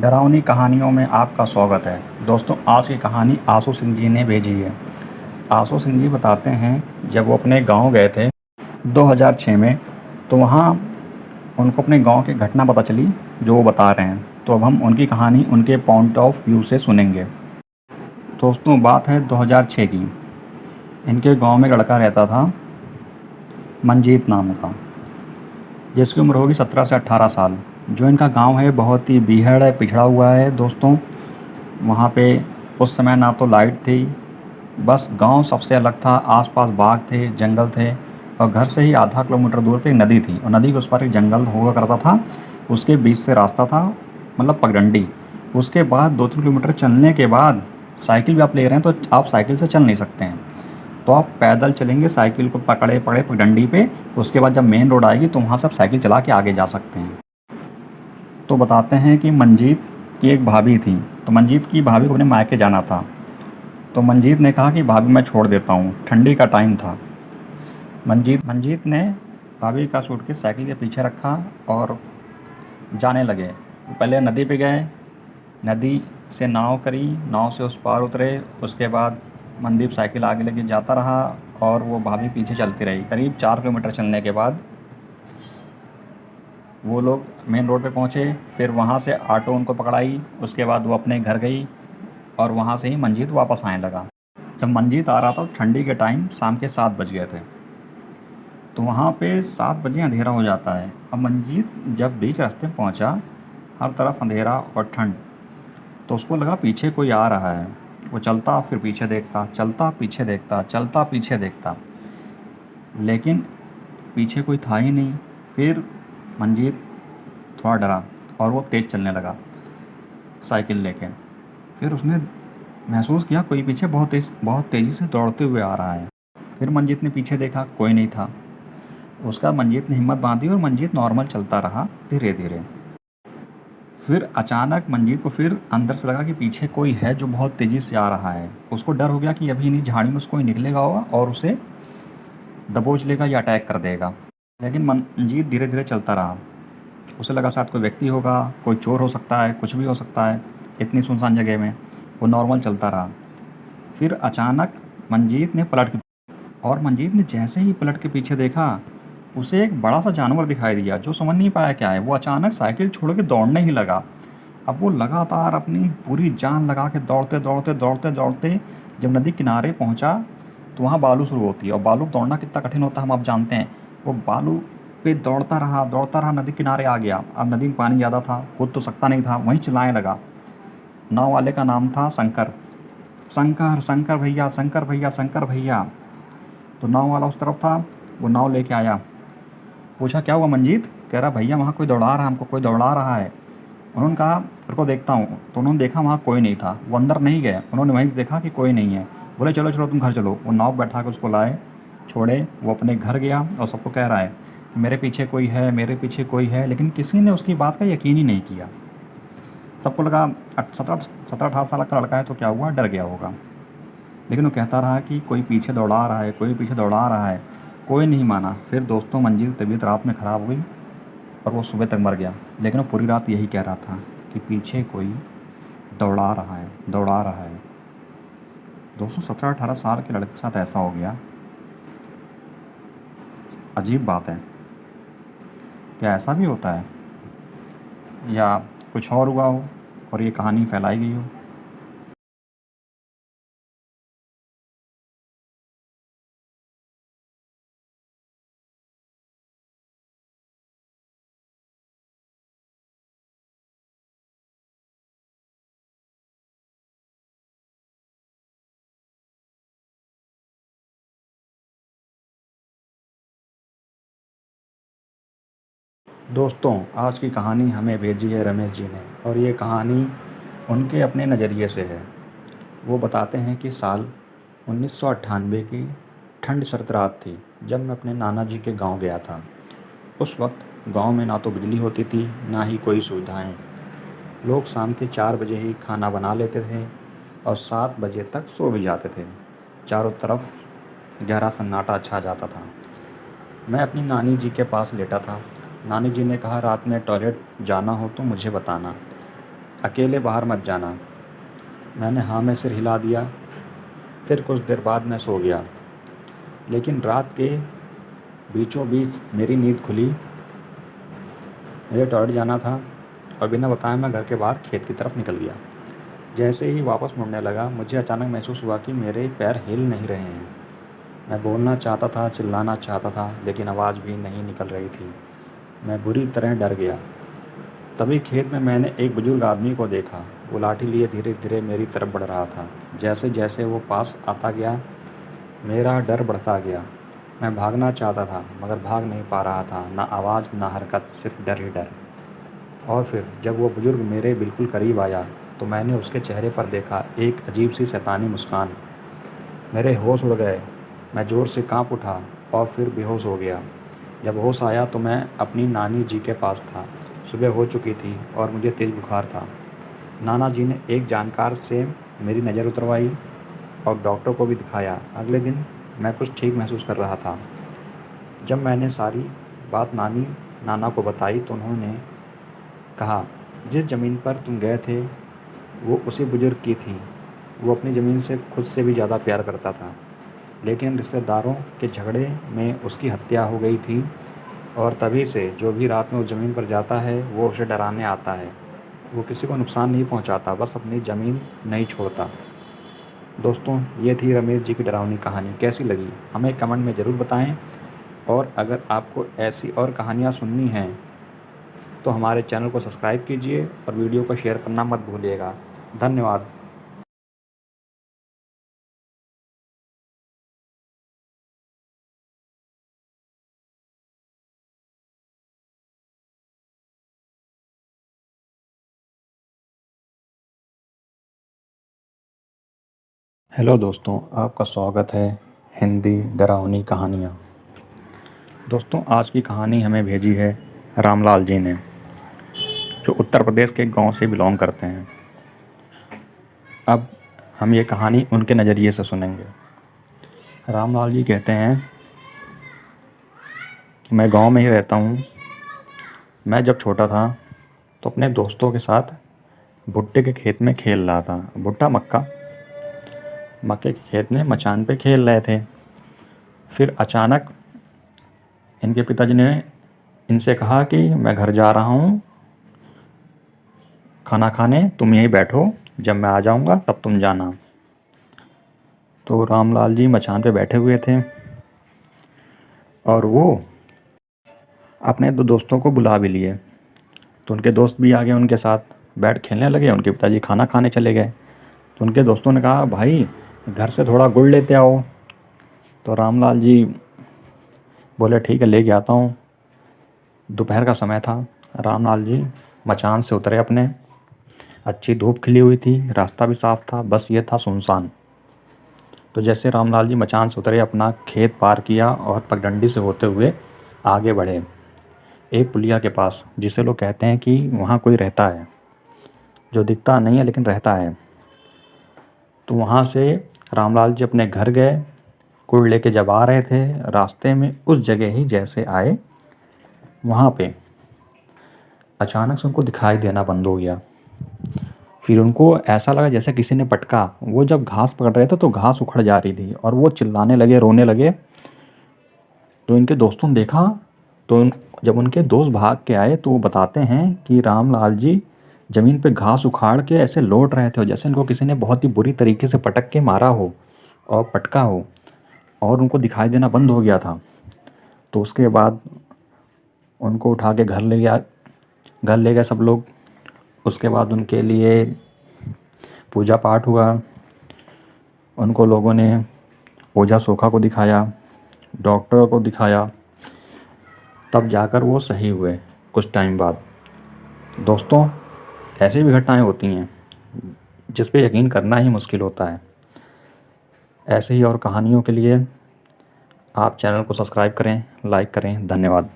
डरावनी कहानियों में आपका स्वागत है। दोस्तों, आज की कहानी आशू सिंह जी ने भेजी है। आशू सिंह जी बताते हैं जब वो अपने गांव गए थे 2006 में, तो वहाँ उनको अपने गांव की घटना पता चली जो वो बता रहे हैं। तो अब हम उनकी कहानी उनके पॉइंट ऑफ व्यू से सुनेंगे। दोस्तों, बात है 2006 की। इनके गांव में एक लड़का रहता था मंजीत नाम का, जिसकी उम्र होगी 17 से 18 साल। जो इनका गांव है बहुत ही बीहड़ है, पिछड़ा हुआ है। दोस्तों, वहाँ पे उस समय ना तो लाइट थी, बस गांव सबसे अलग था। आसपास बाग थे, जंगल थे, और घर से ही आधा किलोमीटर दूर पे एक नदी थी, और नदी के उस पार एक जंगल हुआ करता था। उसके बीच से रास्ता था, मतलब पगडंडी। उसके बाद 2-3 किलोमीटर चलने के बाद साइकिल भी आप ले रहे हैं तो आप साइकिल से चल नहीं सकते हैं, तो आप पैदल चलेंगे साइकिल को पकड़े पड़े पगडंडी पे। उसके बाद जब मेन रोड आएगी तो वहाँ से आप साइकिल चला के आगे जा सकते हैं। तो बताते हैं कि मंजीत की एक भाभी थी, तो मंजीत की भाभी को अपने मायके जाना था। तो मंजीत ने कहा कि भाभी मैं छोड़ देता हूँ, ठंडी का टाइम था। मंजीत ने भाभी का सूटकेस साइकिल के पीछे रखा और जाने लगे। पहले नदी पे गए, नदी से नाव करी, नाव से उस पार उतरे। उसके बाद मनदीप साइकिल आगे लेके जाता रहा और वो भाभी पीछे चलती रही। करीब 4 किलोमीटर चलने के बाद वो लोग मेन रोड पे पहुँचे। फिर वहाँ से ऑटो उनको पकड़ाई। उसके बाद वो अपने घर गई और वहाँ से ही मंजीत वापस आने लगा। जब मंजीत आ रहा था तो ठंडी के टाइम शाम के 7 बज गए थे। तो वहाँ पे 7 बजे अंधेरा हो जाता है। अब मंजीत जब बीच रास्ते में पहुँचा, हर तरफ अंधेरा और ठंड, तो उसको लगा पीछे कोई आ रहा है। वो चलता, फिर पीछे देखता, चलता पीछे देखता, चलता पीछे देखता, लेकिन पीछे कोई था ही नहीं। फिर मंजीत थोड़ा डरा और वो तेज़ चलने लगा साइकिल लेके। फिर उसने महसूस किया कोई पीछे बहुत तेज़ी से दौड़ते हुए आ रहा है। फिर मंजीत ने पीछे देखा, कोई नहीं था। उसका मंजीत ने हिम्मत बांधी और मंजीत नॉर्मल चलता रहा धीरे धीरे। फिर अचानक मंजीत को फिर अंदर से लगा कि पीछे कोई है जो बहुत तेज़ी से आ रहा है। उसको डर हो गया कि अभी इन्हीं झाड़ी में से कोई निकलेगा होगा और उसे दबोच लेगा या अटैक कर देगा। लेकिन मंजीत धीरे धीरे चलता रहा। उसे लगा शायद कोई व्यक्ति होगा, कोई चोर हो सकता है, कुछ भी हो सकता है इतनी सुनसान जगह में। वो नॉर्मल चलता रहा। फिर अचानक मंजीत ने पलट के और मंजीत ने जैसे ही पलट के पीछे देखा, उसे एक बड़ा सा जानवर दिखाई दिया जो समझ नहीं पाया क्या है। वो अचानक साइकिल छोड़ के दौड़ने ही लगा। अब वो लगातार अपनी पूरी जान लगा के दौड़ते दौड़ते दौड़ते दौड़ते जब नदी किनारे पहुंचा, तो वहाँ बालू शुरू होती है, और बालू दौड़ना कितना कठिन होता है हम आप जानते हैं। वो बालू पे दौड़ता रहा, नदी किनारे आ गया। अब नदी में पानी ज़्यादा था, कूद तो सकता नहीं था, वहीं चिल्लाने लगा। नाव वाले का नाम था शंकर। शंकर शंकर भैया, शंकर भैया, शंकर भैया। तो नाव वाला उस तरफ था, वो नाव लेके आया। पूछा क्या हुआ मंजीत? कह रहा भैया वहाँ कोई दौड़ा रहा है, हमको कोई दौड़ा रहा है। उन्होंने कहा रुको देखता हूँ। तो उन्होंने देखा वहाँ कोई नहीं था। वो अंदर नहीं गए, उन्होंने वहीं देखा कि कोई नहीं है। बोले चलो चलो तुम घर चलो। वो नाव बैठा के उसको लाए, छोड़े। वो अपने घर गया और सबको कह रहा है मेरे पीछे कोई है, मेरे पीछे कोई है। लेकिन किसी ने उसकी बात का यकीन ही नहीं किया। सबको लगा 17-18 साल का लड़का है तो क्या हुआ, डर गया होगा। लेकिन वो कहता रहा कि कोई पीछे दौड़ा रहा है, कोई पीछे दौड़ा रहा है। कोई नहीं माना। फिर दोस्तों मंजीत की तबीयत रात में ख़राब हुई और वो सुबह तक मर गया। लेकिन वो पूरी रात यही कह रहा था कि पीछे कोई दौड़ा रहा है, दौड़ा रहा है। दोस्तों, 17-18 साल के लड़के के साथ ऐसा हो गया, अजीब बात है। क्या ऐसा भी होता है या कुछ और हुआ हो और ये कहानी फैलाई गई हो? दोस्तों, आज की कहानी हमें भेजी है रमेश जी ने, और ये कहानी उनके अपने नज़रिए से है। वो बताते हैं कि साल 1998 की ठंड सर्द रात थी जब मैं अपने नाना जी के गांव गया था। उस वक्त गांव में ना तो बिजली होती थी, ना ही कोई सुविधाएं। लोग शाम के 4 बजे ही खाना बना लेते थे और 7 बजे तक सो भी जाते थे। चारों तरफ गहरा सन्नाटा छा जाता था। मैं अपनी नानी जी के पास लेटा था। नानी जी ने कहा रात में टॉयलेट जाना हो तो मुझे बताना। अकेले बाहर मत जाना। मैंने हाँ में सिर हिला दिया। फिर कुछ देर बाद मैं सो गया, लेकिन रात के बीचों बीच मेरी नींद खुली। मुझे टॉयलेट जाना था और बिना बताए मैं घर के बाहर खेत की तरफ निकल गया। जैसे ही वापस मुड़ने लगा, मुझे अचानक महसूस हुआ कि मेरे पैर हिल नहीं रहे हैं। मैं बोलना चाहता था, चिल्लाना चाहता था, लेकिन आवाज़ भी नहीं निकल रही थी। मैं बुरी तरह डर गया। तभी खेत में मैंने एक बुजुर्ग आदमी को देखा। वो लाठी लिए धीरे धीरे मेरी तरफ बढ़ रहा था। जैसे जैसे वो पास आता गया, मेरा डर बढ़ता गया। मैं भागना चाहता था, मगर भाग नहीं पा रहा था। ना आवाज़, ना हरकत, सिर्फ डर ही डर। और फिर जब वो बुजुर्ग मेरे बिल्कुल करीब आया, तो मैंने उसके चेहरे पर देखा एक अजीब सी शैतानी मुस्कान। मेरे होश उड़ गए। मैं ज़ोर से काँप उठा और फिर बेहोश हो गया। जब होश आया तो मैं अपनी नानी जी के पास था। सुबह हो चुकी थी और मुझे तेज़ बुखार था। नाना जी ने एक जानकार से मेरी नज़र उतरवाई और डॉक्टर को भी दिखाया। अगले दिन मैं कुछ ठीक महसूस कर रहा था। जब मैंने सारी बात नाना को बताई तो उन्होंने कहा, जिस ज़मीन पर तुम गए थे वो उसी बुजुर्ग की थी। वो अपनी ज़मीन से खुद से भी ज़्यादा प्यार करता था, लेकिन रिश्तेदारों के झगड़े में उसकी हत्या हो गई थी। और तभी से जो भी रात में उस ज़मीन पर जाता है वो उसे डराने आता है। वो किसी को नुकसान नहीं पहुंचाता, बस अपनी ज़मीन नहीं छोड़ता। दोस्तों, ये थी रमेश जी की डरावनी कहानी। कैसी लगी हमें कमेंट में ज़रूर बताएं। और अगर आपको ऐसी और कहानियाँ सुननी हैं तो हमारे चैनल को सब्सक्राइब कीजिए और वीडियो को शेयर करना मत भूलिएगा। धन्यवाद। हेलो दोस्तों, आपका स्वागत है हिंदी डरावनी कहानियाँ। दोस्तों, आज की कहानी हमें भेजी है रामलाल जी ने, जो उत्तर प्रदेश के गांव से बिलोंग करते हैं। अब हम ये कहानी उनके नज़रिए से सुनेंगे। रामलाल जी कहते हैं कि मैं गांव में ही रहता हूँ। मैं जब छोटा था तो अपने दोस्तों के साथ भुट्टे के खेत में खेल रहा था। भुट्टा मक्के के खेत में मचान पे खेल रहे थे। फिर अचानक इनके पिताजी ने इनसे कहा कि मैं घर जा रहा हूँ खाना खाने, तुम यहीं बैठो, जब मैं आ जाऊँगा तब तुम जाना। तो रामलाल जी मचान पे बैठे हुए थे और वो अपने दो दोस्तों को बुला भी लिए। तो उनके दोस्त भी आ गए, उनके साथ बैठ खेलने लगे। उनके पिताजी खाना खाने चले गए। तो उनके दोस्तों ने कहा, भाई घर से थोड़ा गुड़ लेते आओ। तो रामलाल जी बोले, ठीक है, लेके आता हूँ। दोपहर का समय था। रामलाल जी मचान से उतरे अपने। अच्छी धूप खिली हुई थी, रास्ता भी साफ़ था, बस ये था सुनसान। तो जैसे रामलाल जी मचान से उतरे, अपना खेत पार किया और पगडंडी से होते हुए आगे बढ़े एक पुलिया के पास, जिसे लोग कहते हैं कि वहाँ कोई रहता है, जो दिखता नहीं है लेकिन रहता है। तो वहाँ से रामलाल जी अपने घर गए। कुड़ लेके जब आ रहे थे, रास्ते में उस जगह ही जैसे आए, वहाँ पे अचानक से उनको दिखाई देना बंद हो गया। फिर उनको ऐसा लगा जैसे किसी ने पटका। वो जब घास पकड़ रहे थे तो घास उखड़ जा रही थी और वो चिल्लाने लगे, रोने लगे। तो इनके दोस्तों ने देखा। तो जब उनके दोस्त भाग के आए तो वो बताते हैं कि रामलाल जी ज़मीन पे घास उखाड़ के ऐसे लौट रहे थे, जैसे इनको किसी ने बहुत ही बुरी तरीके से पटक के मारा हो और पटका हो, और उनको दिखाई देना बंद हो गया था। तो उसके बाद उनको उठा के घर ले गए सब लोग। उसके बाद उनके लिए पूजा पाठ हुआ। उनको लोगों ने ओझा सोखा को दिखाया, डॉक्टर को दिखाया, तब जाकर वो सही हुए कुछ टाइम बाद। दोस्तों, ऐसी भी घटनाएं होती हैं जिस पे यकीन करना ही मुश्किल होता है। ऐसे ही और कहानियों के लिए आप चैनल को सब्सक्राइब करें, लाइक करें। धन्यवाद।